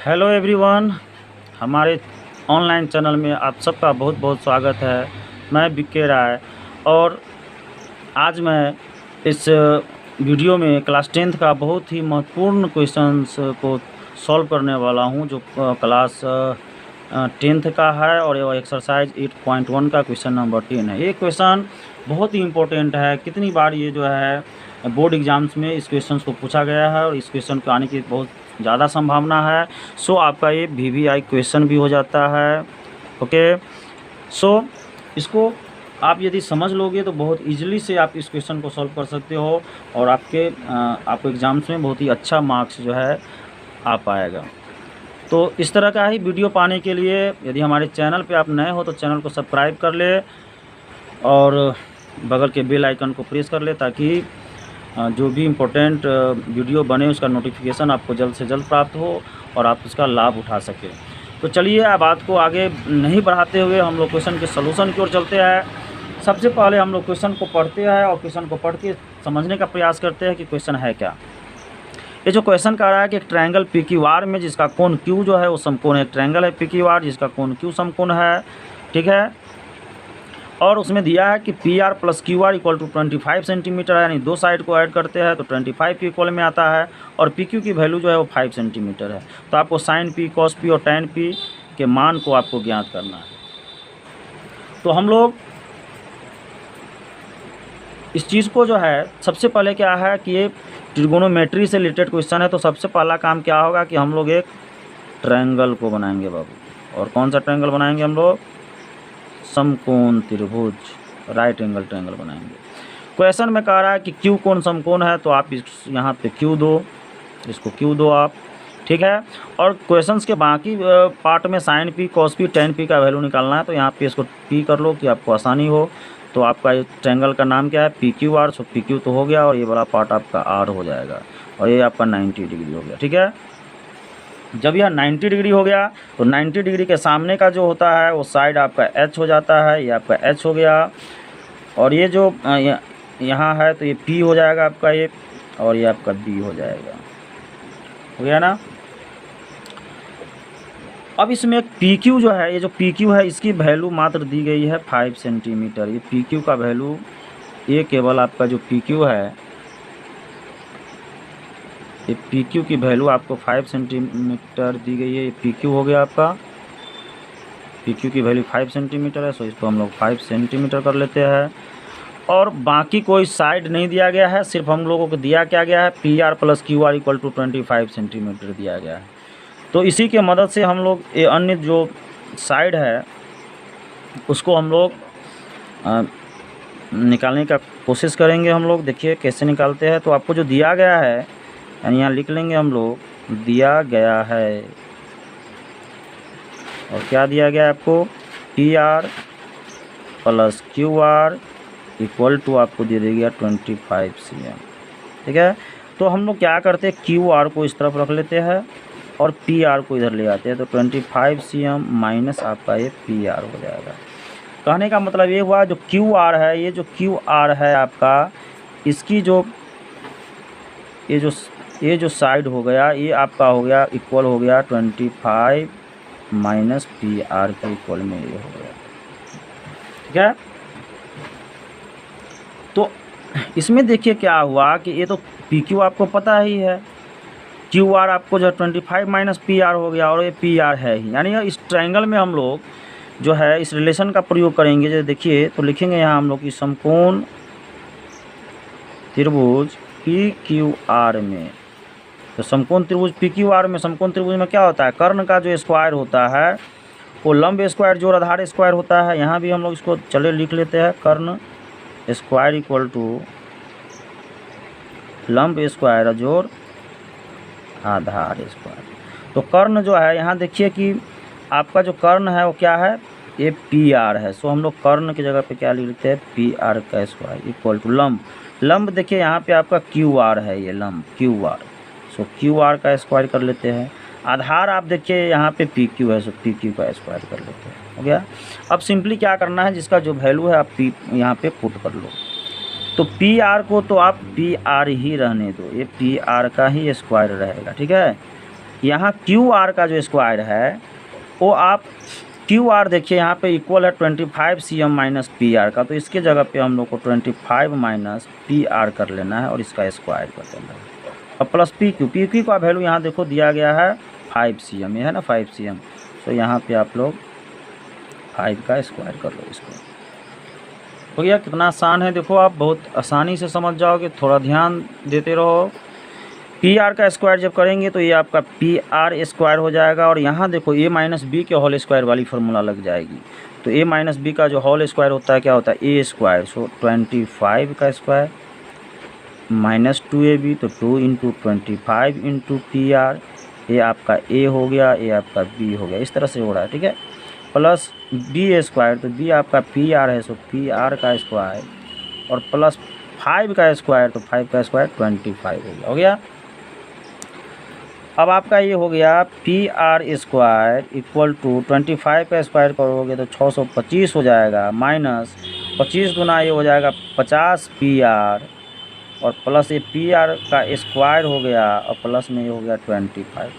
Hello everyone, हमारे online channel में आप सबका बहुत बहुत स्वागत है। मैं बीके राय और आज मैं इस वीडियो में क्लास 10th का बहुत ही महत्वपूर्ण क्वेश्चंस को सॉल्व करने वाला हूं, जो क्लास 10th का है और ये एक्सरसाइज 8.1 का क्वेश्चन नंबर 10 है। ये क्वेश्चन बहुत ही इम्पोर्टेंट है। कितनी बार ये जो है बोर्ड एग्ज़ाम्स में इस क्वेश्चन को पूछा गया है और इस क्वेश्चन को आने की बहुत ज़्यादा संभावना है। सो आपका ये VVI क्वेश्चन भी हो जाता है। ओके, सो इसको आप यदि समझ लोगे तो बहुत इजीली से आप इस क्वेश्चन को सॉल्व कर सकते हो और आपको एग्ज़ाम्स में बहुत ही अच्छा मार्क्स जो है आ पाएगा। तो इस तरह का ही वीडियो पाने के लिए यदि हमारे चैनल पे आप नए हो तो चैनल को सब्सक्राइब कर ले और बगल के बेल आइकन को प्रेस कर ले, ताकि जो भी इम्पोर्टेंट वीडियो बने उसका नोटिफिकेशन आपको जल्द से जल्द प्राप्त हो और आप उसका लाभ उठा सकें। तो चलिए अब बात को आगे नहीं बढ़ाते हुए हम लोग क्वेश्चन के सलूशन की ओर चलते हैं। सबसे पहले हम लोग क्वेश्चन को पढ़ते हैं और क्वेश्चन को पढ़ के समझने का प्रयास करते हैं कि क्वेश्चन है क्या। ये जो क्वेश्चन कह रहा है कि एक ट्रायंगल PQR में जिसका कोण Q जो है वो समकोण है। एक ट्रायंगल है PQR जिसका कोण Q समकोण है, ठीक है। और उसमें दिया है कि PR + QR = 25 सेंटीमीटर है, यानी दो साइड को ऐड करते हैं तो 25 के इक्वल में आता है और PQ की वैल्यू जो है वो 5 सेंटीमीटर है। तो आपको sin P, cos P और tan P के मान को आपको ज्ञात करना है। तो हम लोग इस चीज़ को जो है सबसे पहले क्या है कि ये ट्रिगोनोमेट्री से रिलेटेड क्वेश्चन है। तो सबसे पहला काम क्या होगा कि हम लोग एक ट्रायंगल को बनाएंगे बाबू। और कौन सा ट्रायंगल बनाएंगे हम लोग? समकोण त्रिभुज, राइट एंगल ट्रायंगल बनाएंगे। क्वेश्चन में कह रहा है कि Q कोण समकोण है, तो आप यहाँ पे Q दो, इसको Q दो आप, ठीक है। और क्वेश्चंस के बाकी पार्ट में sin P, cos P, tan P का वैल्यू निकालना है, तो यहाँ पे इसको P कर लो कि आपको आसानी हो। तो आपका ये ट्रायंगल का नाम क्या है? PQR। सो PQ तो हो गया और ये वाला पार्ट आपका R हो जाएगा और ये आपका 90 डिग्री हो गया, ठीक है। जब यह 90 डिग्री हो गया तो 90 डिग्री के सामने का जो होता है वो साइड आपका H हो जाता है। ये आपका H हो गया और ये जो यहाँ है तो ये P हो जाएगा आपका ये, और ये आपका B हो जाएगा, हो गया ना। अब इसमें एक PQ जो है, ये जो PQ है इसकी वैल्यू मात्र दी गई है 5 सेंटीमीटर। ये PQ का वैल्यू, ये केवल आपका जो PQ है, ये PQ की वैल्यू आपको 5 सेंटीमीटर दी गई है। ये PQ हो गया आपका, PQ की वैल्यू 5 सेंटीमीटर है। सो इसको हम लोग 5 सेंटीमीटर कर लेते हैं। और बाकी कोई साइड नहीं दिया गया है, सिर्फ हम लोगों को दिया क्या गया है? PR + QR = 25 सेंटीमीटर दिया गया है। तो इसी के मदद से हम लोग ये अन्य जो साइड है उसको हम लोग निकालने का कोशिश करेंगे। हम लोग देखिए कैसे निकालते हैं। तो आपको जो दिया गया है, यानी यहाँ लिख लेंगे हम लोग, दिया गया है। और क्या दिया गया है आपको? PR + QR = आपको दे देगा 25 cm, ठीक है। तो हम लोग क्या करते हैं, QR को इस तरफ रख लेते हैं और PR को इधर ले आते हैं। तो 25 cm माइनस आपका ये PR हो जाएगा। कहने का मतलब ये हुआ, जो QR है, ये जो QR है आपका, इसकी जो ये जो साइड हो गया, ये आपका हो गया इक्वल हो गया 25 माइनस PR के इक्वल में ये हो गया, ठीक है। तो इसमें देखिए क्या हुआ कि ये तो PQ आपको पता ही है, QR आपको जो 25 माइनस PR हो गया और ये PR है ही। यानी इस ट्रायंगल में हम लोग जो है इस रिलेशन का प्रयोग करेंगे। जो देखिए तो लिखेंगे यहाँ हम लोग कि समकोण त्रिभुज PQR में, तो समकोण त्रिभुज PQR में, समकोण त्रिभुज में क्या होता है? कर्ण का जो स्क्वायर होता है वो लंब स्क्वायर जोड़ आधार स्क्वायर होता है। यहाँ भी हम लोग इसको चले लिख लेते हैं, कर्ण स्क्वायर = लंब स्क्वायर जोड़ आधार स्क्वायर। तो कर्ण जो है, यहाँ देखिए कि आपका जो कर्ण है वो क्या है? ये PR है। सो हम लोग कर्ण की जगह पे क्या लिख लेते हैं? PR का स्क्वायर = लंब। लंब देखिए यहाँ पे आपका QR है, ये लंब QR। सो QR का स्क्वायर कर लेते हैं। आधार आप देखिए यहाँ पे PQ है, सो PQ का स्क्वायर कर लेते हैं, हो गया। अब सिंपली क्या करना है, जिसका जो वैल्यू है आप यहाँ पे पुट कर लो। तो PR को तो आप PR ही रहने दो, ये PR का ही स्क्वायर रहेगा, ठीक है। यहाँ क्यू आर का जो स्क्वायर है वो आप क्यू आर देखिए यहाँ पे इक्वल है 25 cm माइनस पी आर का, तो इसके जगह पे हम लोग को 25 माइनस पी आर कर लेना है और इसका स्क्वायर कर देना है। अब प्लस पी क्यू का वैल्यू यहाँ देखो दिया गया है 5 cm, ये है ना 5 cm, तो यहाँ पे आप लोग 5 का स्क्वायर कर लो। इसको हो गया। कितना आसान है देखो, आप बहुत आसानी से समझ जाओगे, थोड़ा ध्यान देते रहो। पी आर का स्क्वायर जब करेंगे तो ये आपका पी आर स्क्वायर हो जाएगा, और यहाँ देखो ए माइनस बी के होल स्क्वायर वाली फार्मूला लग जाएगी। तो ए माइनस बी का जो होल स्क्वायर होता है क्या होता है, ए स्क्वायर, सो 25 का स्क्वायर माइनस 2ab, तो 2 इंटू 25 इंटू पी आर, ये आपका ए हो गया, ये आपका बी हो गया, इस तरह से हो रहा है, ठीक है। प्लस बी स्क्वायर, तो बी आपका पी आर है, सो पी आर का स्क्वायर, और प्लस 5 का स्क्वायर, तो 5 का स्क्वायर 25 हो गया। अब आपका ये हो गया P R square equal to 25 का स्क्वायर करोगे तो 625 हो जाएगा, माइनस 25 गुना ये हो जाएगा 50 पी आर, और प्लस ये पी आर का स्क्वायर हो गया, और प्लस में ये हो गया 25।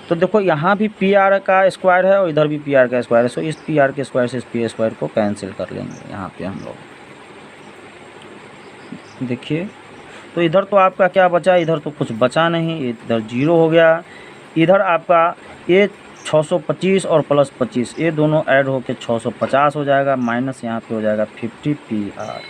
तो देखो यहाँ भी पी आर का स्क्वायर है और इधर भी पी आर का स्क्वायर है, सो इस पी आर के स्क्वायर से इस पी स्क्वायर को कैंसिल कर लेंगे यहाँ पे हम लोग। देखिए तो इधर तो आपका क्या बचा, इधर तो कुछ बचा नहीं, इधर 0 हो गया। इधर आपका ये 625 और प्लस 25 ये दोनों ऐड होकर 650 हो जाएगा, माइनस यहाँ पे हो जाएगा 50 पी आर।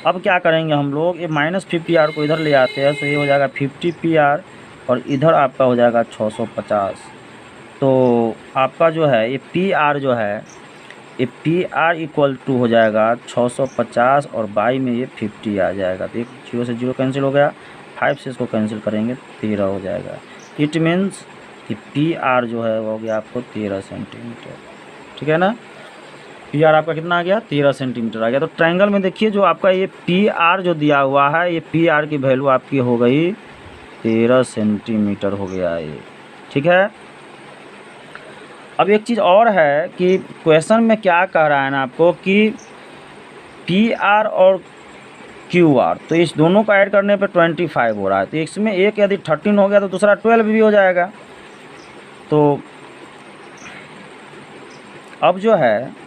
अब क्या करेंगे हम लोग, ये माइनस 50 आर को इधर ले आते हैं, तो ये हो जाएगा 50 पी आर, और इधर आपका हो जाएगा 650। तो आपका जो है ये पी आर जो है, ये पी आर इक्वल टू हो जाएगा 650, और बाई में ये 50 आ जाएगा। तो एक 0 से 0 कैंसिल हो गया, 5 से इसको कैंसिल करेंगे 13 हो जाएगा। इट मीन्स कि पी आर जो है वो हो गया आपको 13 सेंटीमीटर, ठीक है ना। पी आर आपका कितना आ गया, 13 सेंटीमीटर आ गया। तो ट्रायंगल में देखिए जो आपका ये पी आर जो दिया हुआ है, ये पी आर की वैल्यू आपकी हो गई 13 सेंटीमीटर हो गया ये, ठीक है। अब एक चीज़ और है कि क्वेश्चन में क्या कह रहा है ना आपको कि पी आर और क्यू आर, तो इस दोनों का ऐड करने पे 25 हो रहा है, तो इसमें एक यदि 13 हो गया तो दूसरा 12 भी हो जाएगा। तो अब जो है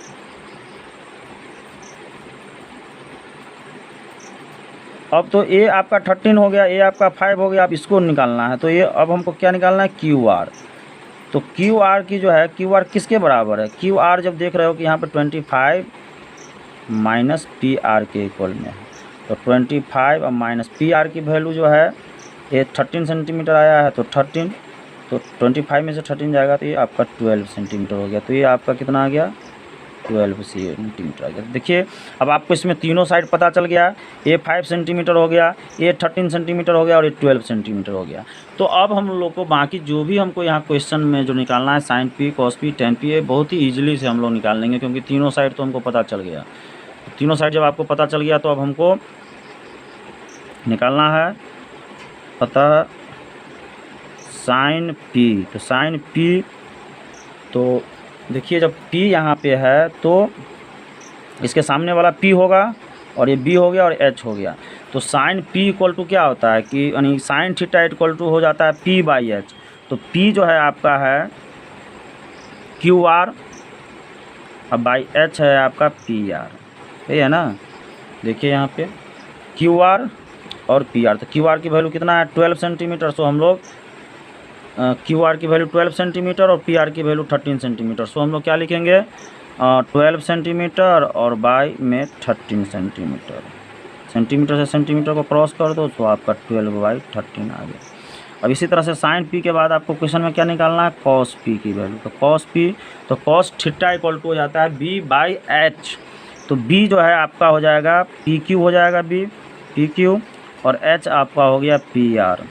अब तो ए आपका 13 हो गया, ए आपका 5 हो गया, अब इसको निकालना है। तो ये अब हमको क्या निकालना है, क्यू आर। तो क्यू आर की जो है, क्यू आर किसके बराबर है, क्यू आर जब देख रहे हो कि यहाँ पे 25 माइनस पी आर के इक्वल में है, तो 25 और माइनस पी आर की वैल्यू जो है ये 13 सेंटीमीटर आया है, तो 13, तो 25 में से 13 जाएगा तो ये आपका 12 सेंटीमीटर हो गया। तो ये आपका कितना आ गया, 12 सेंटीमीटर आ गया। देखिए अब आपको इसमें तीनों साइड पता चल गया, ये 5 सेंटीमीटर हो गया, ये 13 सेंटीमीटर हो गया, और ये 12 सेंटीमीटर हो गया। तो अब हम लोग को बाकी जो भी हमको यहाँ क्वेश्चन में जो निकालना है, sine P, cos P, tan P, ये बहुत ही ईजिली से हम लोग निकाल लेंगे, क्योंकि तीनों साइड तो हमको पता चल गया। तीनों साइड जब आपको पता चल गया तो अब हमको निकालना है पता साइन पी। तो साइन पी, तो देखिए जब P यहाँ पे है तो इसके सामने वाला P होगा, और ये B हो गया और H हो गया। तो साइन P इक्वल टू क्या होता है कि यानी साइन थीटा इक्वल टू हो जाता है P बाई H। तो P जो है आपका है क्यू आर, अब बाई H है आपका पी आर, सही है ना। देखिए यहाँ पे क्यू आर और पी आर, तो क्यू आर की वैल्यू कितना है, 12 सेंटीमीटर। सो हम लोग क्यू आर की वैल्यू 12 सेंटीमीटर और पी आर की वैल्यू 13 सेंटीमीटर। सो हम लोग क्या लिखेंगे, 12 सेंटीमीटर और बाई में 13 सेंटीमीटर। सेंटीमीटर से सेंटीमीटर को क्रॉस कर दो तो आपका 12/13 आ गया। अब इसी तरह से साइन पी के बाद आपको क्वेश्चन में क्या निकालना है, कॉस पी की वैल्यू। तो कॉस पी, तो कॉस थीटा इक्वल टू हो जाता है बी बाई एच। तो बी जो है आपका हो जाएगा पी क्यू हो जाएगा, बी पी क्यू, और एच आपका हो गया पी आर।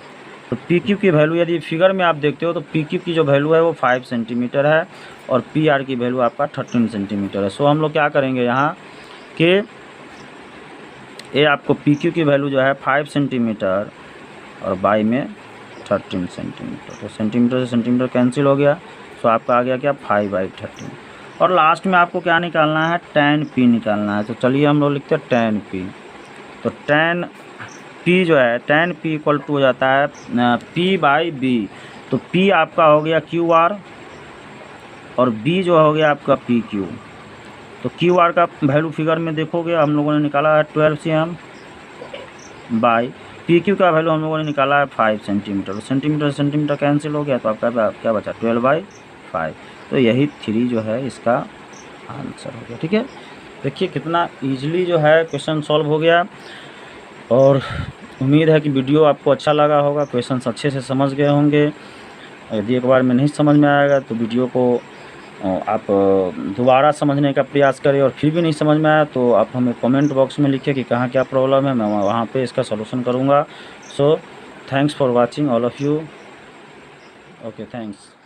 तो पी क्यू की वैल्यू यदि फिगर में आप देखते हो तो पी क्यू की जो वैल्यू है वो 5 सेंटीमीटर है, और पी आर की वैल्यू आपका 13 सेंटीमीटर है। सो हम लोग क्या करेंगे यहाँ कि ये आपको पी क्यू की वैल्यू जो है 5 सेंटीमीटर और बाई में 13 सेंटीमीटर। तो सेंटीमीटर से सेंटीमीटर कैंसिल हो गया, सो आपका आ गया क्या 5/13। और लास्ट में आपको क्या निकालना है, tan p निकालना है। तो चलिए हम लोग लिखते हैं tan p। तो tan p जो है, tan p इक्वल टू हो जाता है p बाई बी। तो P आपका हो गया QR और B जो हो गया आपका PQ। तो QR का वैल्यू फिगर में देखोगे हम लोगों ने निकाला है 12 cm बाई PQ का वैल्यू हम लोगों ने निकाला है 5 सेंटीमीटर। तो सेंटीमीटर सेंटीमीटर कैंसिल हो गया तो आपका क्या बचा 12/5। तो यही 3 जो है इसका आंसर हो गया। ठीक है, देखिए कितना ईजिली जो है क्वेश्चन सॉल्व हो गया। और उम्मीद है कि वीडियो आपको अच्छा लगा होगा, क्वेश्चंस अच्छे से समझ गए होंगे। यदि एक बार में नहीं समझ में आएगा तो वीडियो को आप दोबारा समझने का प्रयास करें, और फिर भी नहीं समझ में आया तो आप हमें कमेंट बॉक्स में लिखिए कि कहाँ क्या प्रॉब्लम है, मैं वहाँ पे इसका सॉल्यूशन करूँगा। So thanks for watching all of you. Okay, thanks.